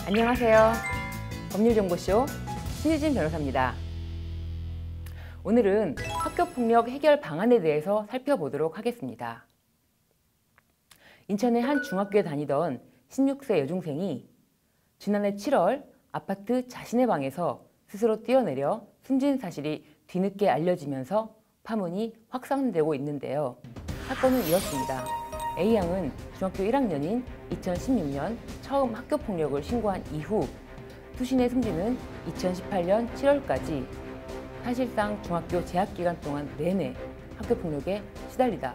안녕하세요. 법률정보쇼 신유진 변호사입니다. 오늘은 학교폭력 해결 방안에 대해서 살펴보도록 하겠습니다. 인천의 한 중학교에 다니던 16세 여중생이 지난해 7월 아파트 자신의 방에서 스스로 뛰어내려 숨진 사실이 뒤늦게 알려지면서 파문이 확산되고 있는데요. 사건은 이렇습니다. A양은 중학교 1학년인 2016년 처음 학교폭력을 신고한 이후 투신의 숨지는 2018년 7월까지 사실상 중학교 재학기간 동안 내내 학교폭력에 시달리다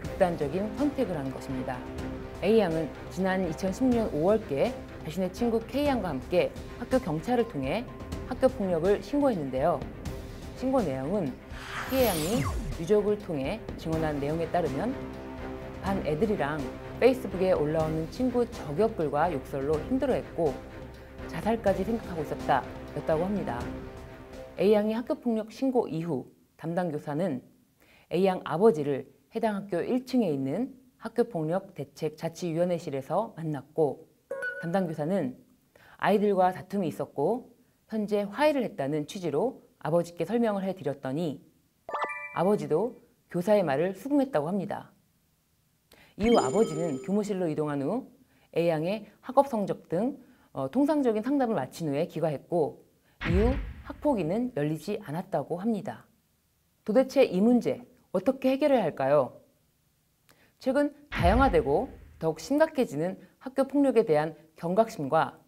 극단적인 선택을 한 것입니다. A양은 지난 2016년 5월께 자신의 친구 K양과 함께 학교 경찰을 통해 학교폭력을 신고했는데요. 신고 내용은 K양이 유족을 통해 증언한 내용에 따르면 반 애들이랑 페이스북에 올라오는 친구 저격글과 욕설로 힘들어했고 자살까지 생각하고 있었다 였다고 합니다. A양이 학교폭력 신고 이후 담당 교사는 A양 아버지를 해당 학교 1층에 있는 학교폭력 대책 자치위원회실에서 만났고 담당 교사는 아이들과 다툼이 있었고 현재 화해를 했다는 취지로 아버지께 설명을 해드렸더니 아버지도 교사의 말을 수긍했다고 합니다. 이후 아버지는 교무실로 이동한 후 A양의 학업 성적 등 통상적인 상담을 마친 후에 귀가했고 이후 학폭위는 열리지 않았다고 합니다. 도대체 이 문제 어떻게 해결해야 할까요? 최근 다양화되고 더욱 심각해지는 학교폭력에 대한 경각심과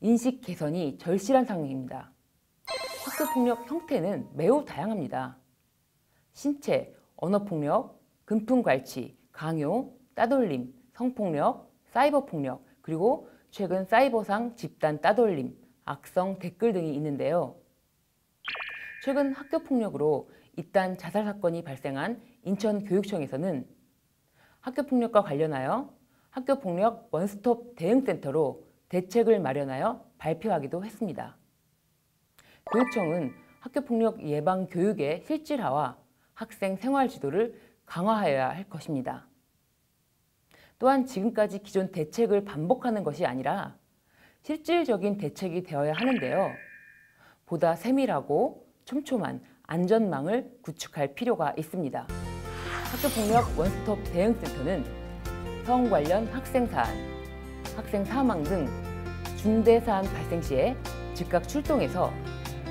인식 개선이 절실한 상황입니다. 학교폭력 형태는 매우 다양합니다. 신체, 언어폭력, 금품갈취, 강요, 따돌림, 성폭력, 사이버폭력, 그리고 최근 사이버상 집단 따돌림, 악성 댓글 등이 있는데요. 최근 학교폭력으로 잇단 자살 사건이 발생한 인천교육청에서는 학교폭력과 관련하여 학교폭력 원스톱 대응센터로 대책을 마련하여 발표하기도 했습니다. 교육청은 학교폭력 예방 교육의 실질화와 학생 생활 지도를 강화하여야 할 것입니다. 또한 지금까지 기존 대책을 반복하는 것이 아니라 실질적인 대책이 되어야 하는데요. 보다 세밀하고 촘촘한 안전망을 구축할 필요가 있습니다. 학교폭력 원스톱 대응센터는 성 관련 학생 사안, 학생 사망 등 중대 사안 발생 시에 즉각 출동해서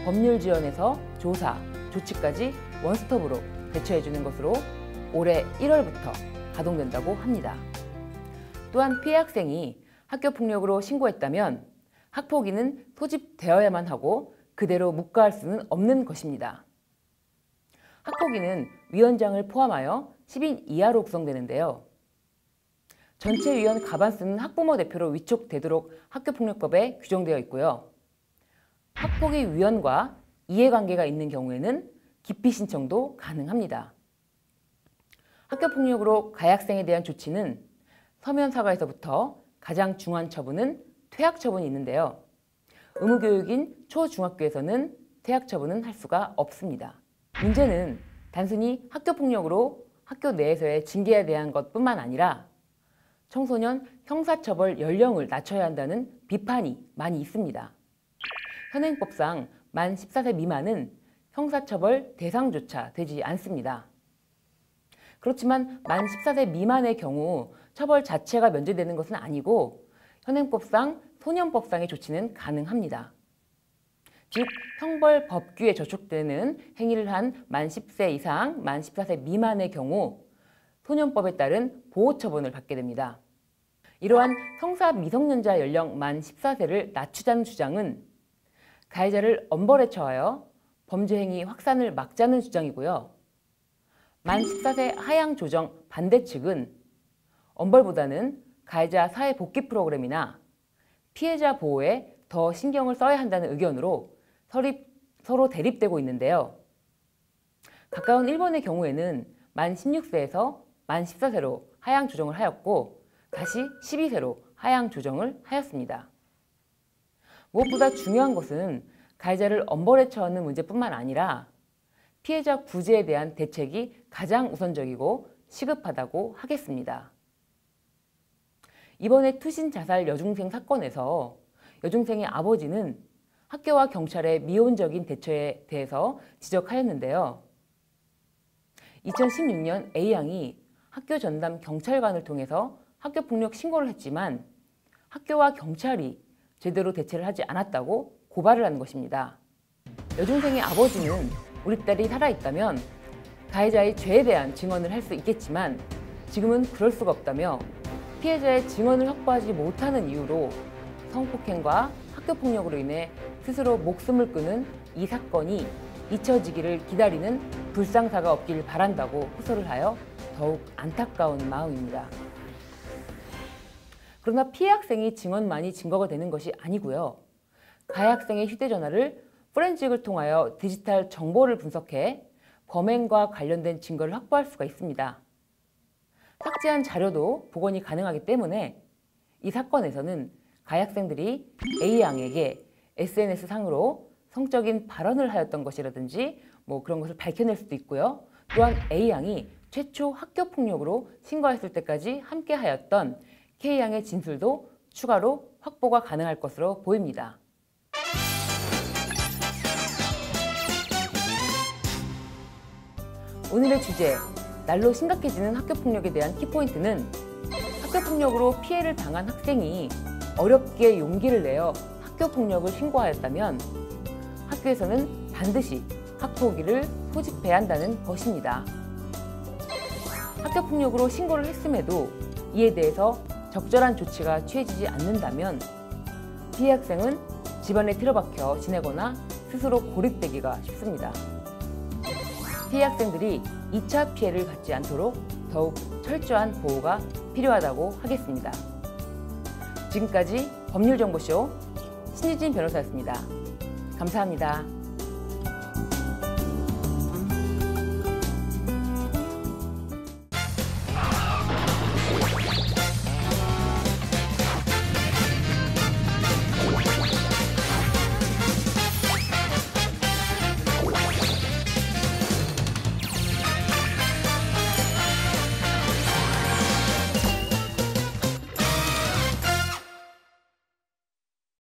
법률 지원에서 조사, 조치까지 원스톱으로 대처해주는 것으로 올해 1월부터 가동된다고 합니다. 또한 피해 학생이 학교폭력으로 신고했다면 학폭위는 소집되어야만 하고 그대로 묵과할 수는 없는 것입니다. 학폭위는 위원장을 포함하여 10인 이하로 구성되는데요. 전체 위원 과반수는 학부모 대표로 위촉되도록 학교폭력법에 규정되어 있고요. 학폭위 위원과 이해관계가 있는 경우에는 기피 신청도 가능합니다. 학교폭력으로 가해학생에 대한 조치는 서면 사과에서부터 가장 중한 처분은 퇴학 처분이 있는데요. 의무교육인 초중학교에서는 퇴학 처분은 할 수가 없습니다. 문제는 단순히 학교폭력으로 학교 내에서의 징계에 대한 것뿐만 아니라 청소년 형사처벌 연령을 낮춰야 한다는 비판이 많이 있습니다. 현행법상 만 14세 미만은 형사처벌 대상조차 되지 않습니다. 그렇지만 만 14세 미만의 경우 처벌 자체가 면제되는 것은 아니고 현행법상 소년법상의 조치는 가능합니다. 즉 형벌법규에 저촉되는 행위를 한 만 10세 이상, 만 14세 미만의 경우 소년법에 따른 보호처분을 받게 됩니다. 이러한 형사 미성년자 연령 만 14세를 낮추자는 주장은 가해자를 엄벌에 처하여 범죄 행위 확산을 막자는 주장이고요. 만 14세 하향 조정 반대 측은 엄벌보다는 가해자 사회 복귀 프로그램이나 피해자 보호에 더 신경을 써야 한다는 의견으로 서로 대립되고 있는데요. 가까운 일본의 경우에는 만 16세에서 만 14세로 하향 조정을 하였고 다시 12세로 하향 조정을 하였습니다. 무엇보다 중요한 것은 가해자를 엄벌에 처하는 문제뿐만 아니라 피해자 구제에 대한 대책이 가장 우선적이고 시급하다고 하겠습니다. 이번에 투신 자살 여중생 사건에서 여중생의 아버지는 학교와 경찰의 미온적인 대처에 대해서 지적하였는데요. 2016년 A양이 학교 전담 경찰관을 통해서 학교폭력 신고를 했지만 학교와 경찰이 제대로 대처를 하지 않았다고 고발을 한 것입니다. 여중생의 아버지는 우리 딸이 살아있다면 가해자의 죄에 대한 증언을 할 수 있겠지만 지금은 그럴 수가 없다며 피해자의 증언을 확보하지 못하는 이유로 성폭행과 학교폭력으로 인해 스스로 목숨을 끊은 이 사건이 잊혀지기를 기다리는 불상사가 없길 바란다고 호소를 하여 더욱 안타까운 마음입니다. 그러나 피해 학생이 증언만이 증거가 되는 것이 아니고요. 가해 학생의 휴대전화를 포렌식을 통하여 디지털 정보를 분석해 범행과 관련된 증거를 확보할 수가 있습니다. 삭제한 자료도 복원이 가능하기 때문에 이 사건에서는 가해 학생들이 A양에게 SNS상으로 성적인 발언을 하였던 것이라든지 그런 것을 밝혀낼 수도 있고요. 또한 A양이 최초 학교폭력으로 신고했을 때까지 함께 하였던 K양의 진술도 추가로 확보가 가능할 것으로 보입니다. 오늘의 주제, 날로 심각해지는 학교폭력에 대한 키포인트는 학교폭력으로 피해를 당한 학생이 어렵게 용기를 내어 학교폭력을 신고하였다면 학교에서는 반드시 학폭위를 소집해야 한다는 것입니다. 학교폭력으로 신고를 했음에도 이에 대해서 적절한 조치가 취해지지 않는다면 피해 학생은 집안에 틀어박혀 지내거나 스스로 고립되기가 쉽습니다. 피해 학생들이 2차 피해를 받지 않도록 더욱 철저한 보호가 필요하다고 하겠습니다. 지금까지 법률정보쇼 신유진 변호사였습니다. 감사합니다.